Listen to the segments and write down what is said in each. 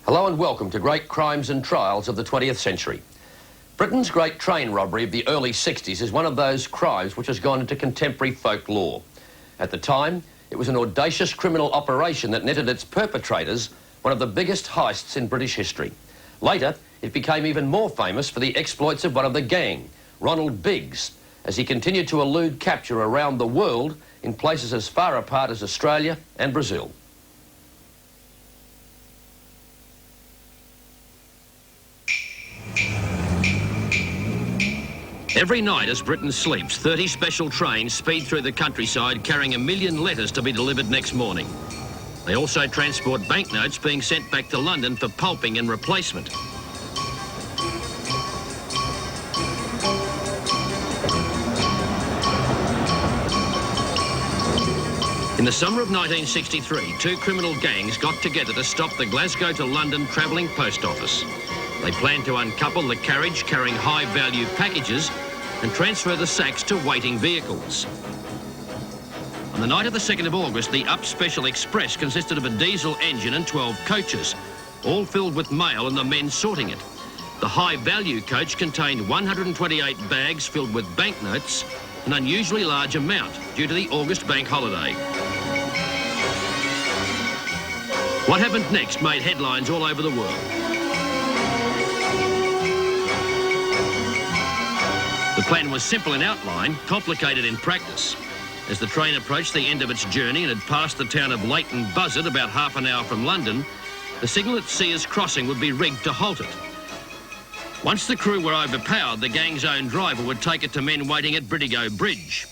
Hello and welcome to Great Crimes and Trials of the 20th century. Britain's Great Train Robbery of the early 60s is one of those crimes which has gone into contemporary folklore. At the time, it was an audacious criminal operation that netted its perpetrators one of the biggest heists in British history. Later, it became even more famous for the exploits of one of the gang, Ronald Biggs, as he continued to elude capture around the world in places as far apart as Australia and Brazil. Every night as Britain sleeps, 30 special trains speed through the countryside carrying 1 million letters to be delivered next morning. They also transport banknotes being sent back to London for pulping and replacement. In the summer of 1963, two criminal gangs got together to stop the Glasgow to London travelling post office. They planned to uncouple the carriage carrying high-value packages and transfer the sacks to waiting vehicles. On the night of the 2nd of August, the Up Special Express consisted of a diesel engine and 12 coaches, all filled with mail and the men sorting it. The high-value coach contained 128 bags filled with banknotes, an unusually large amount due to the August bank holiday. What happened next made headlines all over the world. The plan was simple in outline, complicated in practice. As the train approached the end of its journey and had passed the town of Leighton Buzzard about half an hour from London, the signal at Sears Crossing would be rigged to halt it. Once the crew were overpowered, the gang's own driver would take it to men waiting at Bridego Bridge.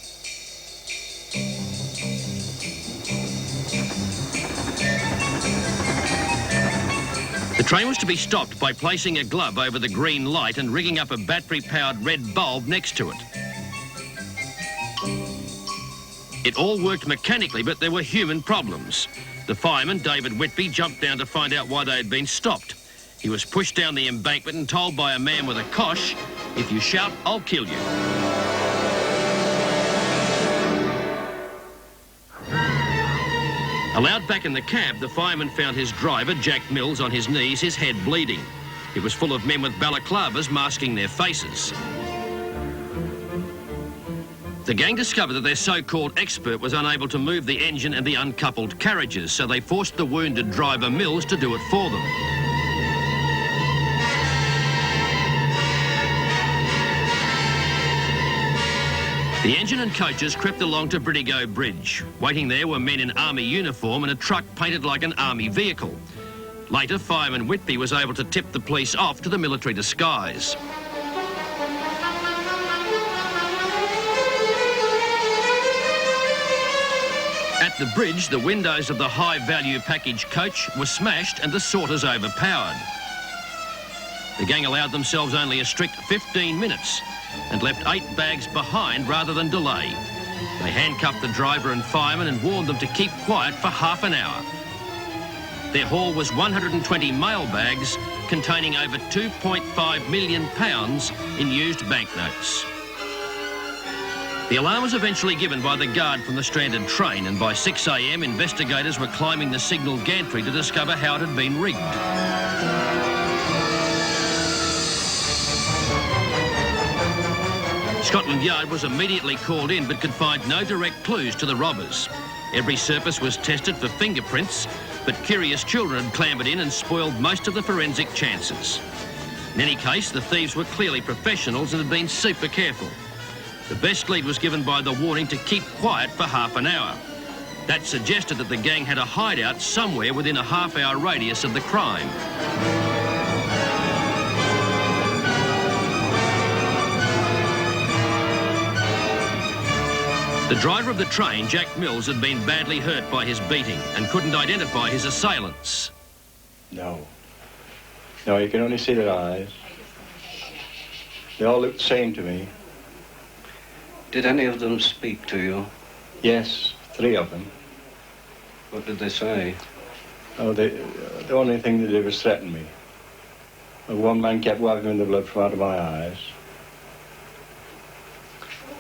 The train was to be stopped by placing a glove over the green light and rigging up a battery-powered red bulb next to it. It all worked mechanically, but there were human problems. The fireman, David Whitby, jumped down to find out why they had been stopped. He was pushed down the embankment and told by a man with a cosh, "If you shout, I'll kill you." Allowed back in the cab, the fireman found his driver, Jack Mills, on his knees, his head bleeding. It was full of men with balaclavas masking their faces. The gang discovered that their so-called expert was unable to move the engine and the uncoupled carriages, so they forced the wounded driver, Mills, to do it for them. The engine and coaches crept along to Bridego Bridge. Waiting there were men in army uniform and a truck painted like an army vehicle. Later, fireman Whitby was able to tip the police off to the military disguise. At the bridge, the windows of the high-value package coach were smashed and the sorters overpowered. The gang allowed themselves only a strict 15 minutes and left 8 bags behind rather than delay. They handcuffed the driver and fireman and warned them to keep quiet for half an hour. Their haul was 120 mail bags containing over £2.5 million in used banknotes. The alarm was eventually given by the guard from the stranded train, and by 6 a.m. investigators were climbing the signal gantry to discover how it had been rigged. Scotland Yard was immediately called in but could find no direct clues to the robbers. Every surface was tested for fingerprints, but curious children had clambered in and spoiled most of the forensic chances. In any case, the thieves were clearly professionals and had been super careful. The best lead was given by the warning to keep quiet for half an hour. That suggested that the gang had a hideout somewhere within a half-hour radius of the crime. The driver of the train, Jack Mills, had been badly hurt by his beating and couldn't identify his assailants. No, you can only see their eyes. They all look the same to me. Did any of them speak to you? Yes, 3 of them. What did they say? Oh, the only thing they did was threaten me. One man kept wiping the blood from out of my eyes.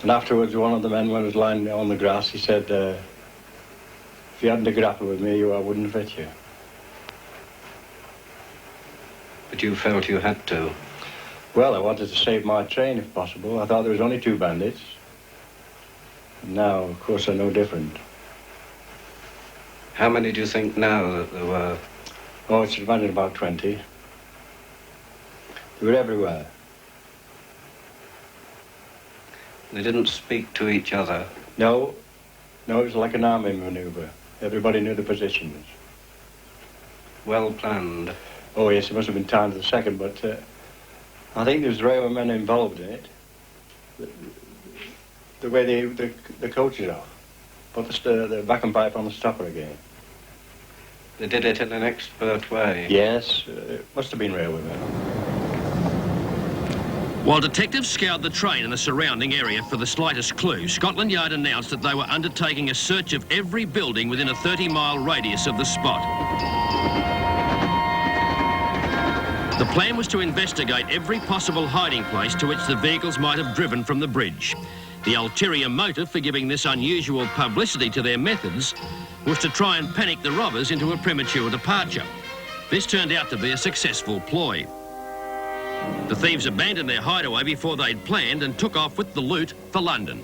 And afterwards, one of the men, when I was lying on the grass, he said, if you hadn't to grapple with me, I wouldn't have hit you. But you felt you had to. Well, I wanted to save my train if possible. I thought there was only 2 bandits. Now, of course, they're no different. How many do you think now that there were? Oh, it's around about 20. They were everywhere. They didn't speak to each other. No, it was like an army maneuver. Everybody knew the positions. Well planned. Oh, yes, it must have been timed to the second, but I think there's railwaymen involved in it. The way the coaches off. Put the vacuum pipe on the stopper again. They did it in an expert way. Yes, it must have been railwaymen. While detectives scoured the train and the surrounding area for the slightest clue, Scotland Yard announced that they were undertaking a search of every building within a 30-mile radius of the spot. The plan was to investigate every possible hiding place to which the vehicles might have driven from the bridge. The ulterior motive for giving this unusual publicity to their methods was to try and panic the robbers into a premature departure. This turned out to be a successful ploy. The thieves abandoned their hideaway before they'd planned and took off with the loot for London.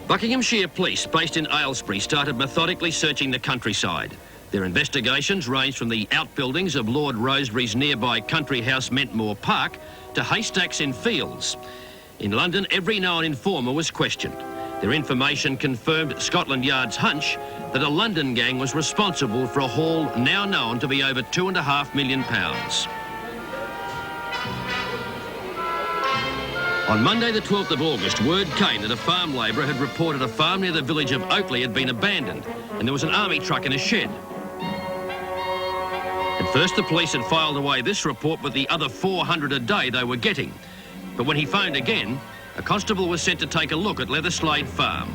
Buckinghamshire police, based in Aylesbury, started methodically searching the countryside. Their investigations ranged from the outbuildings of Lord Rosebery's nearby country house Mentmore Park to haystacks in fields. In London, every known informer was questioned. Their information confirmed Scotland Yard's hunch that a London gang was responsible for a haul now known to be over £2.5 million. On Monday the 12th of August, word came that a farm labourer had reported a farm near the village of Oakley had been abandoned and there was an army truck in a shed. At first the police had filed away this report with the other 400 a day they were getting. But when he phoned again, a constable was sent to take a look at Leatherslade Farm.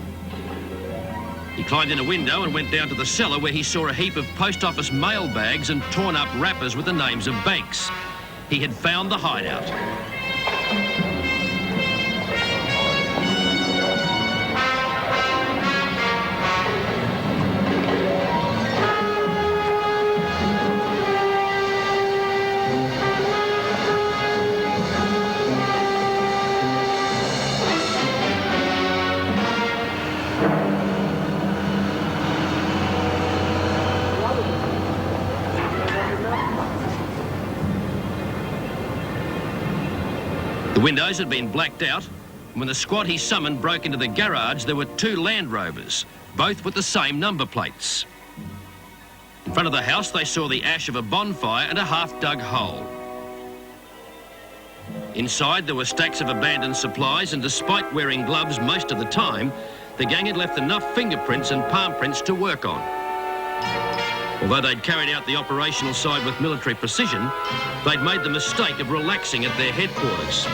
He climbed in a window and went down to the cellar where he saw a heap of post office mail bags and torn up wrappers with the names of banks. He had found the hideout. The windows had been blacked out, and when the squad he summoned broke into the garage, there were 2 Land Rovers, both with the same number plates. In front of the house, they saw the ash of a bonfire and a half-dug hole. Inside, there were stacks of abandoned supplies, and despite wearing gloves most of the time, the gang had left enough fingerprints and palm prints to work on. Although they'd carried out the operational side with military precision, they'd made the mistake of relaxing at their headquarters.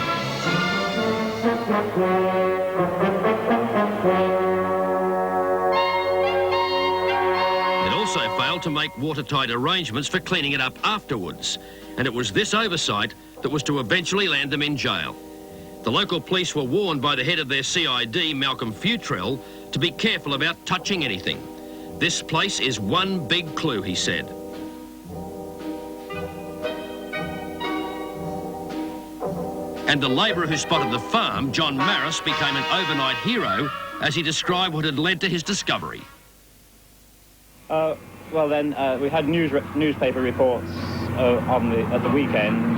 It also failed to make watertight arrangements for cleaning it up afterwards, and it was this oversight that was to eventually land them in jail. The local police were warned by the head of their CID, Malcolm Futrell, to be careful about touching anything. This place is one big clue, he said. And the labourer who spotted the farm, John Maris, became an overnight hero as he described what had led to his discovery. Well then, we had newspaper reports at the weekend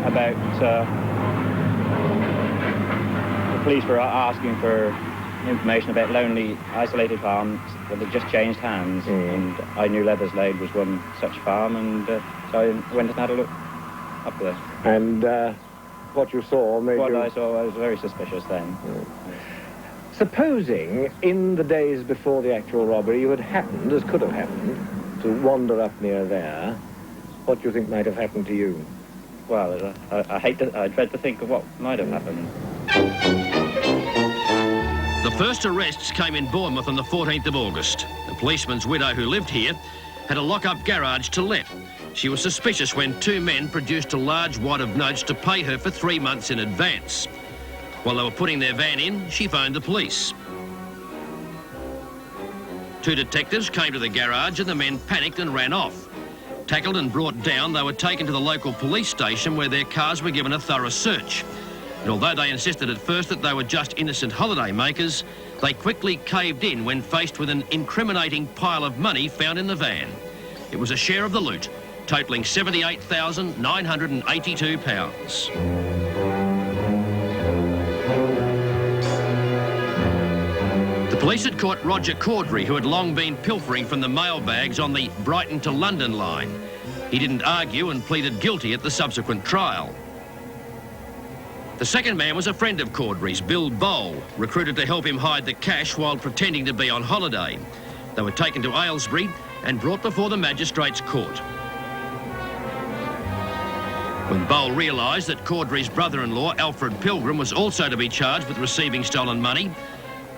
about the police were asking for information about lonely, isolated farms that had just changed hands, and I knew Leatherslade was one such farm, and so I went and had a look up there. And what you saw made What you... I saw, I was very suspicious then. Supposing, in the days before the actual robbery, you had happened, as could have happened, to wander up near there, what do you think might have happened to you? Well, I dread to think of what might have happened. The first arrests came in Bournemouth on the 14th of August. The policeman's widow who lived here had a lock-up garage to let. She was suspicious when 2 men produced a large wad of notes to pay her for 3 months in advance. While they were putting their van in, she phoned the police. 2 detectives came to the garage and the men panicked and ran off. Tackled and brought down, they were taken to the local police station where their cars were given a thorough search. And although they insisted at first that they were just innocent holiday makers, they quickly caved in when faced with an incriminating pile of money found in the van. It was a share of the loot, totalling £78,982. The police had caught Roger Caudry, who had long been pilfering from the mailbags on the Brighton to London line. He didn't argue and pleaded guilty at the subsequent trial. The second man was a friend of Caudry's, Bill Bowl, recruited to help him hide the cash while pretending to be on holiday. They were taken to Aylesbury and brought before the magistrate's court. When Bowl realised that Caudry's brother-in-law, Alfred Pilgrim, was also to be charged with receiving stolen money,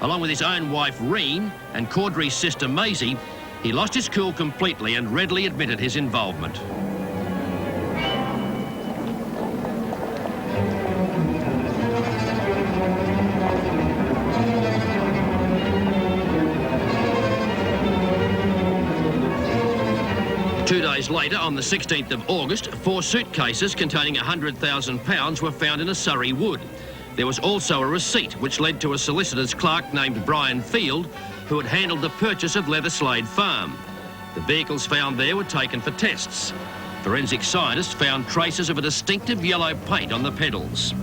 along with his own wife, Reen, and Caudry's sister, Maisie, he lost his cool completely and readily admitted his involvement. Two days later, on the 16th of August, 4 suitcases containing £100,000 were found in a Surrey wood. There was also a receipt which led to a solicitor's clerk named Brian Field, who had handled the purchase of Leatherslade Farm. The vehicles found there were taken for tests. Forensic scientists found traces of a distinctive yellow paint on the pedals.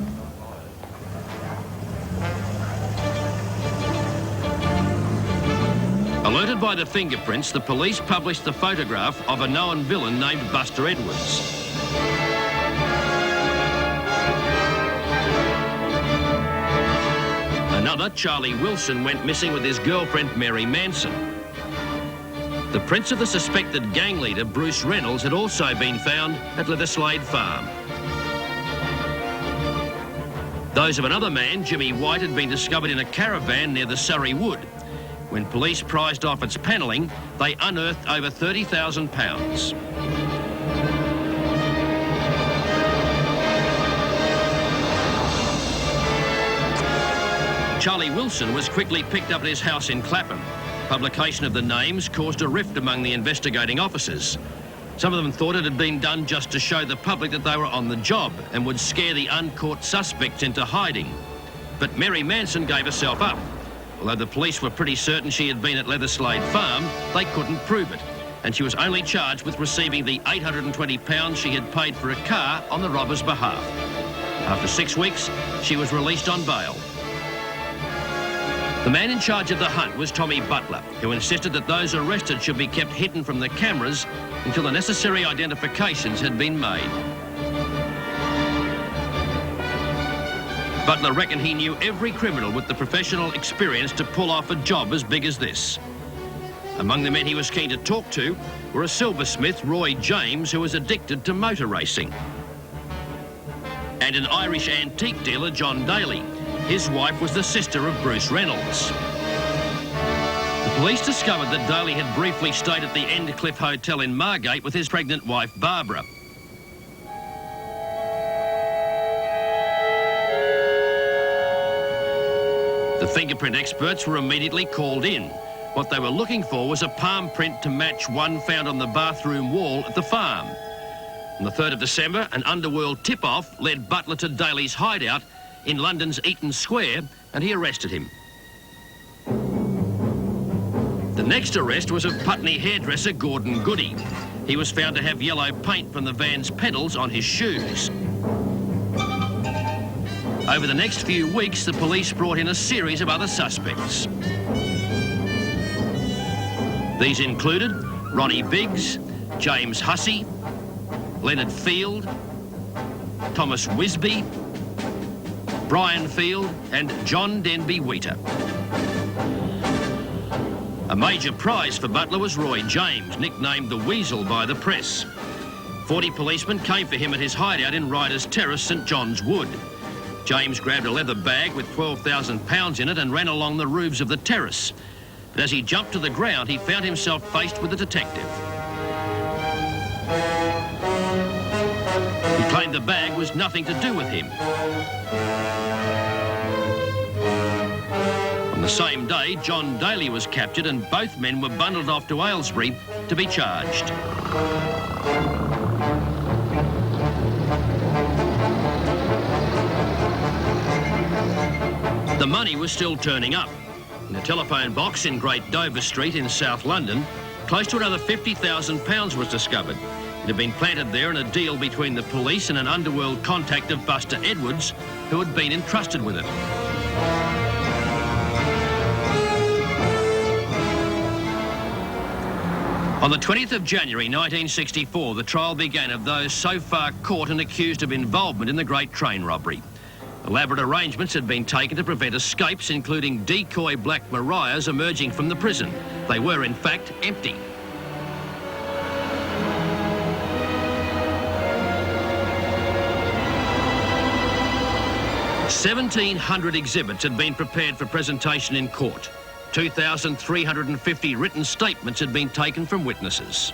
Alerted by the fingerprints, the police published the photograph of a known villain named Buster Edwards. Another, Charlie Wilson, went missing with his girlfriend Mary Manson. The prints of the suspected gang leader, Bruce Reynolds, had also been found at Leatherslade Farm. Those of another man, Jimmy White, had been discovered in a caravan near the Surrey Wood. When police prized off its panelling, they unearthed over £30,000. Charlie Wilson was quickly picked up at his house in Clapham. Publication of the names caused a rift among the investigating officers. Some of them thought it had been done just to show the public that they were on the job and would scare the uncaught suspects into hiding. But Mary Manson gave herself up. Although the police were pretty certain she had been at Leatherslade Farm, they couldn't prove it. And she was only charged with receiving the £820 she had paid for a car on the robber's behalf. After 6 weeks, she was released on bail. The man in charge of the hunt was Tommy Butler, who insisted that those arrested should be kept hidden from the cameras until the necessary identifications had been made. Butler reckoned he knew every criminal with the professional experience to pull off a job as big as this. Among the men he was keen to talk to were a silversmith, Roy James, who was addicted to motor racing, and an Irish antique dealer, John Daly. His wife was the sister of Bruce Reynolds. The police discovered that Daly had briefly stayed at the Endcliffe Hotel in Margate with his pregnant wife, Barbara. The fingerprint experts were immediately called in. What they were looking for was a palm print to match one found on the bathroom wall at the farm. On the 3rd of December, an underworld tip-off led Butler to Daly's hideout in London's Eaton Square, and he arrested him. The next arrest was of Putney hairdresser Gordon Goody. He was found to have yellow paint from the van's pedals on his shoes. Over the next few weeks, the police brought in a series of other suspects. These included Ronnie Biggs, James Hussey, Leonard Field, Thomas Wisby, Brian Field and John Denby Wheater. A major prize for Butler was Roy James, nicknamed the Weasel by the press. 40 policemen came for him at his hideout in Riders Terrace, St John's Wood. James grabbed a leather bag with £12,000 in it and ran along the roofs of the terrace. But as he jumped to the ground, he found himself faced with a detective. He claimed the bag was nothing to do with him. On On the same day, John Daly was captured and both men were bundled off to Aylesbury to be charged. The money was still turning up. In a telephone box in Great Dover Street in South London, close to another £50,000 was discovered. It had been planted there in a deal between the police and an underworld contact of Buster Edwards, who had been entrusted with it. On the 20th of January 1964, the trial began of those so far caught and accused of involvement in the Great Train Robbery. Elaborate arrangements had been taken to prevent escapes, including decoy Black Mariahs emerging from the prison. They were, in fact, empty. "1,700 exhibits had been prepared for presentation in court. 2,350 written statements had been taken from witnesses.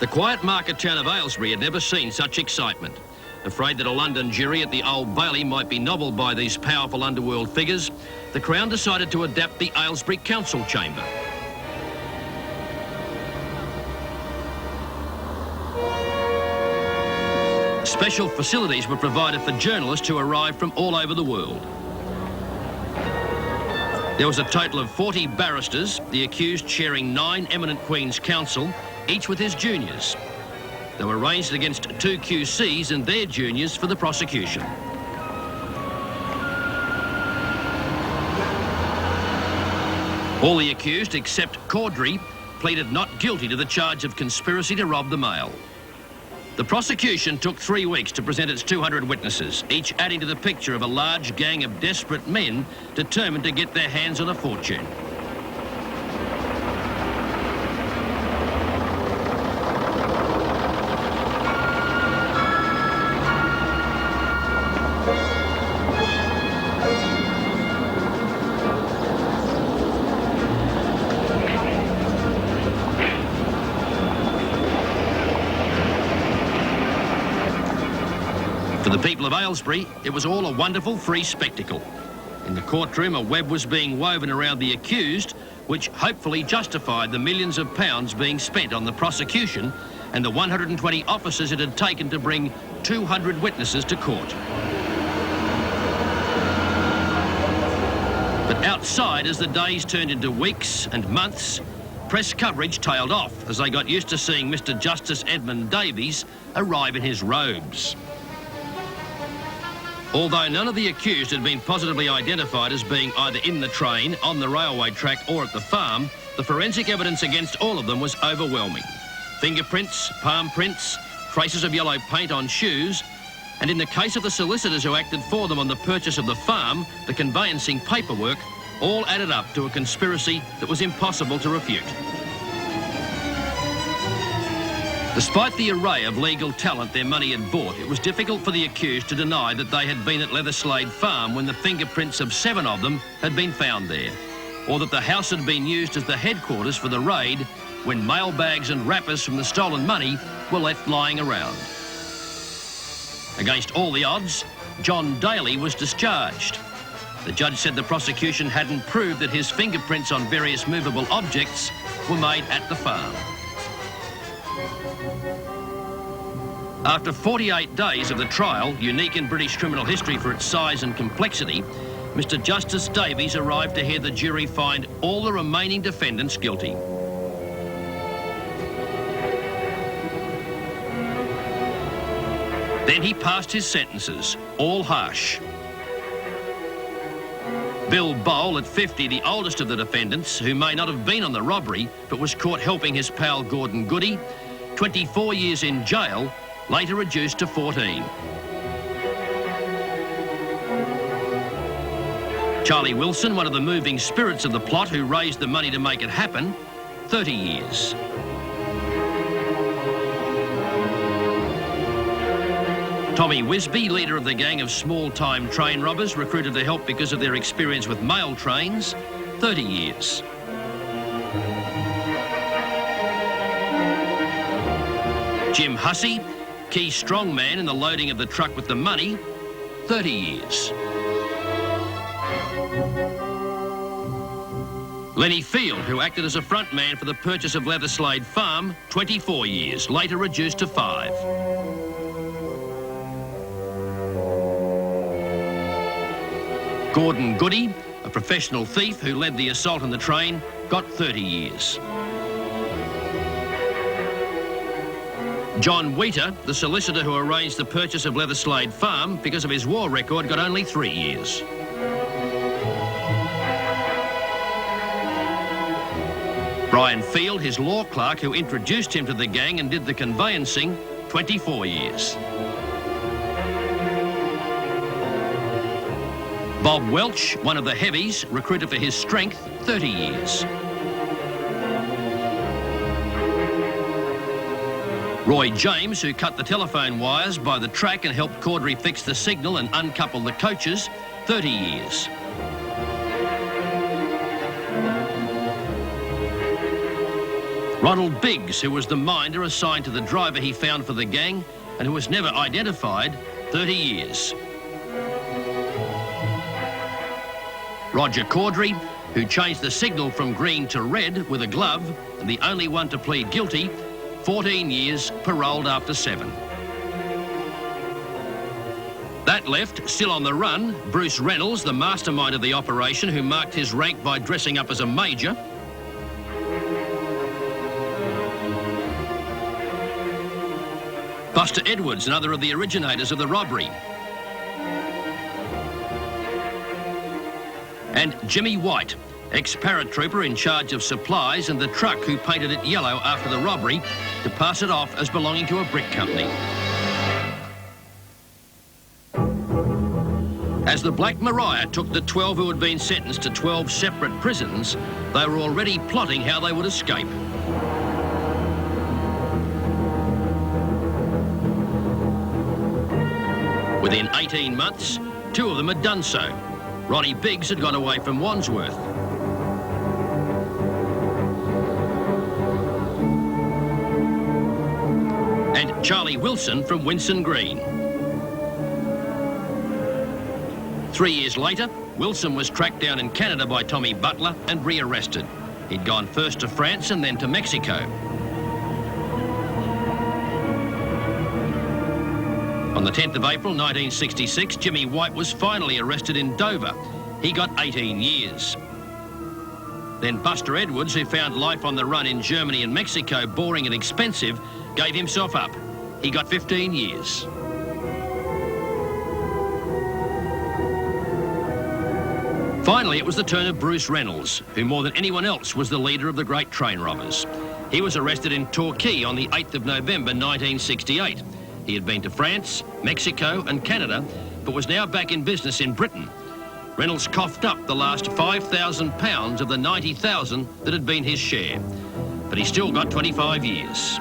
The quiet market town of Aylesbury had never seen such excitement. Afraid that a London jury at the Old Bailey might be nobbled by these powerful underworld figures, the Crown decided to adapt the Aylesbury Council Chamber. Special facilities were provided for journalists who arrived from all over the world. There was a total of 40 barristers, the accused sharing 9 eminent Queen's Counsel, each with his juniors. They were ranged against 2 QCs and their juniors for the prosecution. All the accused, except Caudry, pleaded not guilty to the charge of conspiracy to rob the mail. The prosecution took 3 weeks to present its 200 witnesses, each adding to the picture of a large gang of desperate men determined to get their hands on a fortune. For the people of Aylesbury, it was all a wonderful free spectacle. In the courtroom, a web was being woven around the accused, which hopefully justified the millions of pounds being spent on the prosecution and the 120 officers it had taken to bring 200 witnesses to court. But outside, as the days turned into weeks and months, press coverage tailed off as they got used to seeing Mr. Justice Edmund Davies arrive in his robes. Although none of the accused had been positively identified as being either in the train, on the railway track or at the farm, the forensic evidence against all of them was overwhelming. Fingerprints, palm prints, traces of yellow paint on shoes, and in the case of the solicitors who acted for them on the purchase of the farm, the conveyancing paperwork, all added up to a conspiracy that was impossible to refute. Despite the array of legal talent their money had bought, it was difficult for the accused to deny that they had been at Leatherslade Farm when the fingerprints of 7 of them had been found there, or that the house had been used as the headquarters for the raid when mailbags and wrappers from the stolen money were left lying around. Against all the odds, John Daly was discharged. The judge said the prosecution hadn't proved that his fingerprints on various movable objects were made at the farm. After 48 days of the trial, unique in British criminal history for its size and complexity, Mr. Justice Davies arrived to hear the jury find all the remaining defendants guilty. Then he passed his sentences, all harsh. Bill Bowl, at 50, the oldest of the defendants, who may not have been on the robbery, but was caught helping his pal Gordon Goody, 24 years in jail, later reduced to 14. Charlie Wilson, one of the moving spirits of the plot who raised the money to make it happen, 30 years. Tommy Wisby, leader of the gang of small-time train robbers recruited to help because of their experience with mail trains, 30 years. Jim Hussey, key strongman in the loading of the truck with the money, 30 years. Lenny Field, who acted as a front man for the purchase of Leatherslade Farm, 24 years, later reduced to 5. Gordon Goody, a professional thief who led the assault on the train, got 30 years. John Wheater, the solicitor who arranged the purchase of Leatherslade Farm because of his war record, got only 3 years. Brian Field, his law clerk who introduced him to the gang and did the conveyancing, 24 years. Bob Welch, one of the heavies, recruited for his strength, 30 years. Roy James, who cut the telephone wires by the track and helped Caudry fix the signal and uncouple the coaches, 30 years. Ronald Biggs, who was the minder assigned to the driver he found for the gang and who was never identified, 30 years. Roger Caudry, who changed the signal from green to red with a glove, and the only one to plead guilty, 14 years, paroled after 7. That left, still on the run, Bruce Reynolds, the mastermind of the operation, who marked his rank by dressing up as a major. Buster Edwards, another of the originators of the robbery. And Jimmy White, ex-paratrooper in charge of supplies and the truck who painted it yellow after the robbery to pass it off as belonging to a brick company. As the Black Maria took the 12 who had been sentenced to 12 separate prisons, they were already plotting how they would escape. Within 18 months, 2 of them had done so. Ronnie Biggs had got away from Wandsworth. And Charlie Wilson from Winson Green. 3 years later, Wilson was tracked down in Canada by Tommy Butler and rearrested. He'd gone first to France and then to Mexico. On the 10th of April 1966, Jimmy White was finally arrested in Dover. He got 18 years. Then Buster Edwards, who found life on the run in Germany and Mexico boring and expensive, gave himself up. He got 15 years. Finally, it was the turn of Bruce Reynolds, who more than anyone else was the leader of the Great Train Robbers. He was arrested in Torquay on the 8th of November 1968. He had been to France, Mexico and Canada, but was now back in business in Britain. Reynolds coughed up the last £5,000 of the 90,000 that had been his share. But he still got 25 years.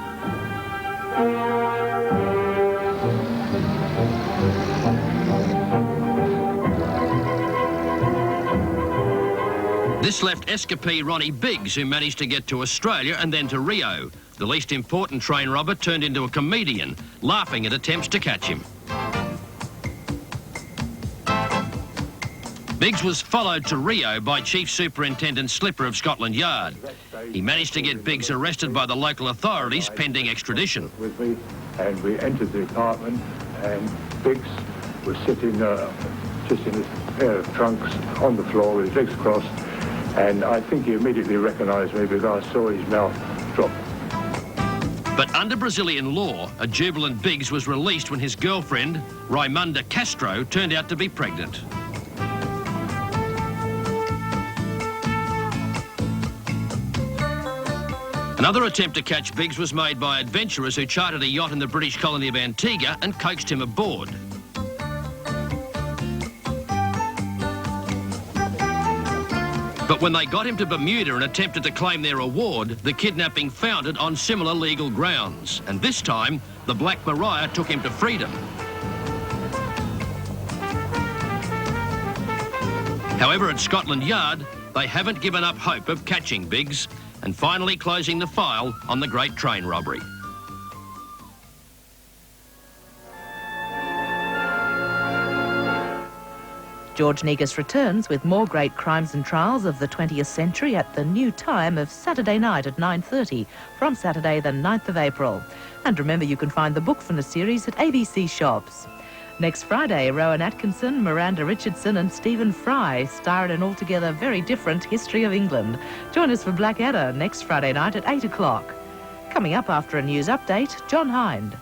This left escapee Ronnie Biggs, who managed to get to Australia and then to Rio. The least important train robber turned into a comedian, laughing at attempts to catch him. Biggs was followed to Rio by Chief Superintendent Slipper of Scotland Yard. He managed to get Biggs arrested by the local authorities pending extradition. With me, and we entered the apartment, and Biggs was sitting just in a pair of trunks on the floor with his legs crossed, and I think he immediately recognised me because I saw his mouth drop. But under Brazilian law, a jubilant Biggs was released when his girlfriend, Raimunda Castro, turned out to be pregnant. Another attempt to catch Biggs was made by adventurers who chartered a yacht in the British colony of Antigua and coaxed him aboard. But when they got him to Bermuda and attempted to claim their award, the kidnapping founded on similar legal grounds. And this time, the Black Maria took him to freedom. However, at Scotland Yard, they haven't given up hope of catching Biggs and finally closing the file on the Great Train Robbery. George Negus returns with more great crimes and trials of the 20th century at the new time of Saturday night at 9:30 from Saturday the 9th of April. And remember, you can find the book from the series at ABC shops. Next Friday, Rowan Atkinson, Miranda Richardson and Stephen Fry star in an altogether very different history of England. Join us for Blackadder next Friday night at 8 o'clock. Coming up after a news update, John Hind.